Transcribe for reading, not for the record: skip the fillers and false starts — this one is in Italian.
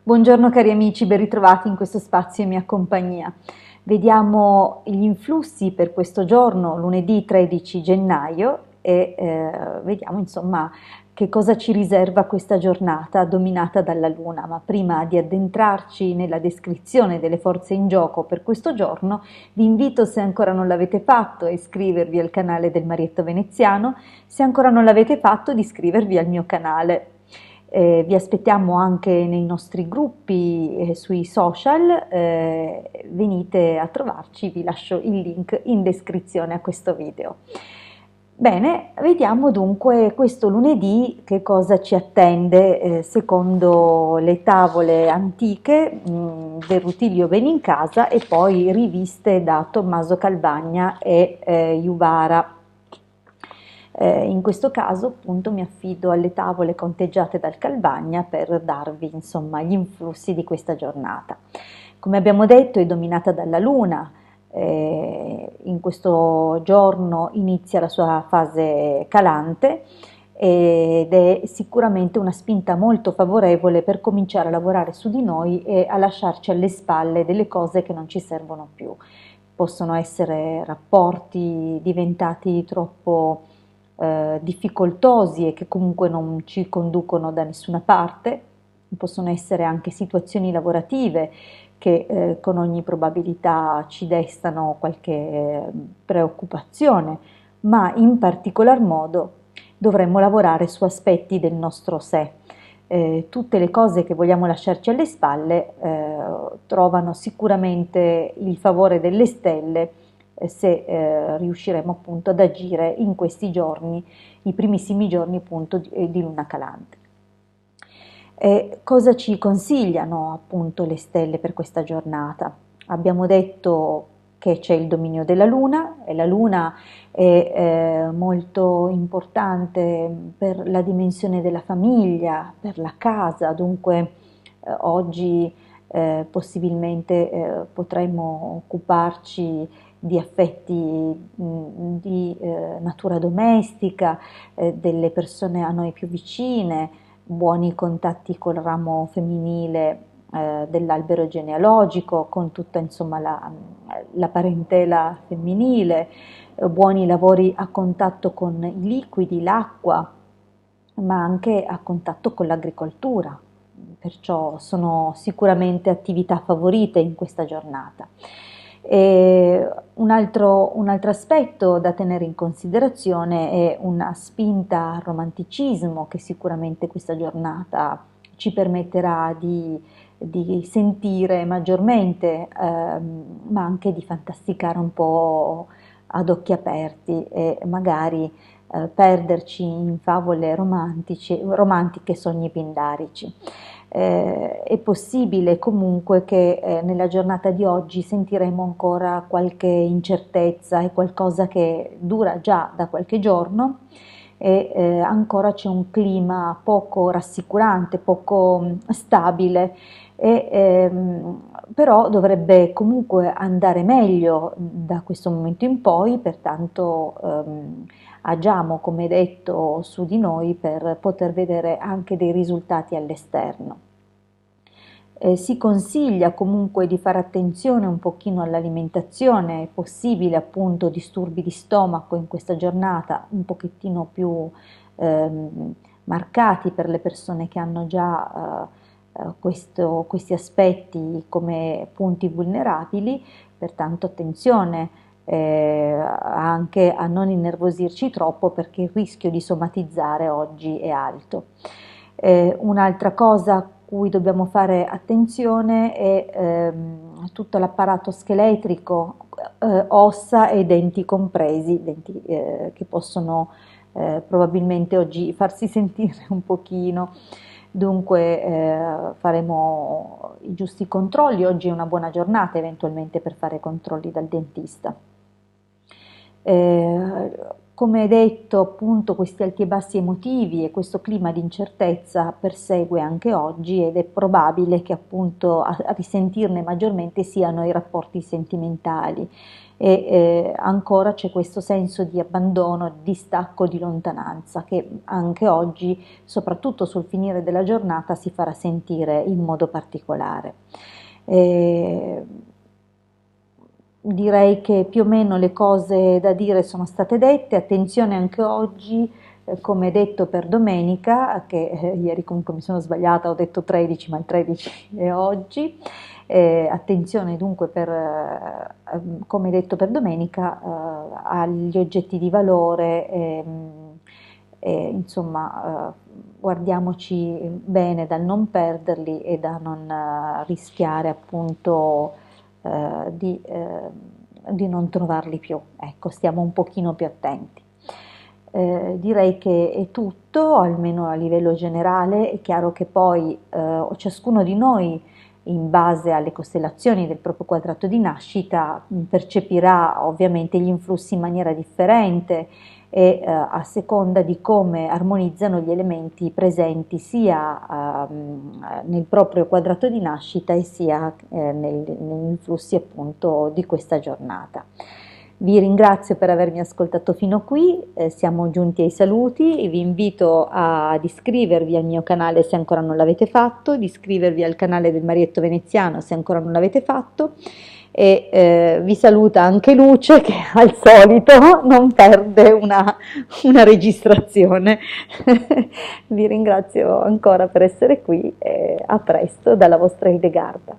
Buongiorno cari amici, ben ritrovati in questo spazio in mia compagnia. Vediamo gli influssi per questo giorno, lunedì 13 gennaio, e vediamo insomma che cosa ci riserva questa giornata dominata dalla Luna. Ma prima di addentrarci nella descrizione delle forze in gioco per questo giorno, vi invito, se ancora non l'avete fatto, a iscrivervi al canale del Marietto Veneziano, se ancora non l'avete fatto, di iscrivervi al mio canale. Vi aspettiamo anche nei nostri gruppi sui social, venite a trovarci, vi lascio il link in descrizione a questo video. Bene, vediamo dunque questo lunedì che cosa ci attende secondo le tavole antiche del Rutilio Benincasa e poi riviste da Tommaso Calvagna e Juvara. In questo caso appunto mi affido alle tavole conteggiate dal Calvagna per darvi insomma gli influssi di questa giornata. Come abbiamo detto è dominata dalla Luna, in questo giorno inizia la sua fase calante ed è sicuramente una spinta molto favorevole per cominciare a lavorare su di noi e a lasciarci alle spalle delle cose che non ci servono più. Possono essere rapporti diventati troppo difficoltosi e che comunque non ci conducono da nessuna parte, possono essere anche situazioni lavorative che con ogni probabilità ci destano qualche preoccupazione, ma in particolar modo dovremmo lavorare su aspetti del nostro sé. Tutte le cose che vogliamo lasciarci alle spalle trovano sicuramente il favore delle stelle se riusciremo appunto ad agire in questi giorni, i primissimi giorni appunto di luna calante. Cosa ci consigliano appunto le stelle per questa giornata? Abbiamo detto che c'è il dominio della Luna e la Luna è molto importante per la dimensione della famiglia, per la casa, dunque oggi possibilmente potremmo occuparci di affetti di natura domestica, delle persone a noi più vicine, buoni contatti col ramo femminile dell'albero genealogico, con tutta insomma la parentela femminile, buoni lavori a contatto con i liquidi, l'acqua, ma anche a contatto con l'agricoltura, perciò sono sicuramente attività favorite in questa giornata. Un altro aspetto da tenere in considerazione è una spinta al romanticismo che sicuramente questa giornata ci permetterà di sentire maggiormente, ma anche di fantasticare un po' ad occhi aperti e magari perderci in favole romantiche, sogni pindarici. È possibile comunque che nella giornata di oggi sentiremo ancora qualche incertezza e qualcosa che dura già da qualche giorno e ancora c'è un clima poco rassicurante, poco stabile, però dovrebbe comunque andare meglio da questo momento in poi, pertanto agiamo, come detto, su di noi per poter vedere anche dei risultati all'esterno. Si consiglia comunque di fare attenzione un pochino all'alimentazione, è possibile appunto disturbi di stomaco in questa giornata un pochettino più marcati per le persone che hanno già questi aspetti come punti vulnerabili, pertanto attenzione anche a non innervosirci troppo perché il rischio di somatizzare oggi è alto. Un'altra cosa a cui dobbiamo fare attenzione è tutto l'apparato scheletrico, ossa e denti compresi, denti che possono probabilmente oggi farsi sentire un pochino. Dunque faremo i giusti controlli, oggi è una buona giornata eventualmente per fare controlli dal dentista. come detto, appunto, questi alti e bassi emotivi e questo clima di incertezza persegue anche oggi ed è probabile che appunto a risentirne maggiormente siano i rapporti sentimentali e ancora c'è questo senso di abbandono, di distacco, di lontananza che anche oggi, soprattutto sul finire della giornata, si farà sentire in modo particolare. Eh, Direi che più o meno le cose da dire sono state dette, attenzione anche oggi, come detto per domenica, che ieri comunque mi sono sbagliata, ho detto 13, ma il 13 è oggi, attenzione dunque per, come detto per domenica, agli oggetti di valore, insomma, guardiamoci bene dal non perderli e da non rischiare appunto di non trovarli più. Ecco, stiamo un pochino più attenti. Direi che è tutto, almeno a livello generale. È chiaro che poi ciascuno di noi, in base alle costellazioni del proprio quadrato di nascita, percepirà ovviamente gli influssi in maniera differente e a seconda di come armonizzano gli elementi presenti sia nel proprio quadrato di nascita e sia negli influssi appunto di questa giornata. Vi ringrazio per avermi ascoltato fino qui, siamo giunti ai saluti e vi invito ad iscrivervi al mio canale se ancora non l'avete fatto, di iscrivervi al canale del Marietto Veneziano se ancora non l'avete fatto e vi saluta anche Luce che al solito non perde una registrazione. Vi ringrazio ancora per essere qui e a presto dalla vostra Hildegarda.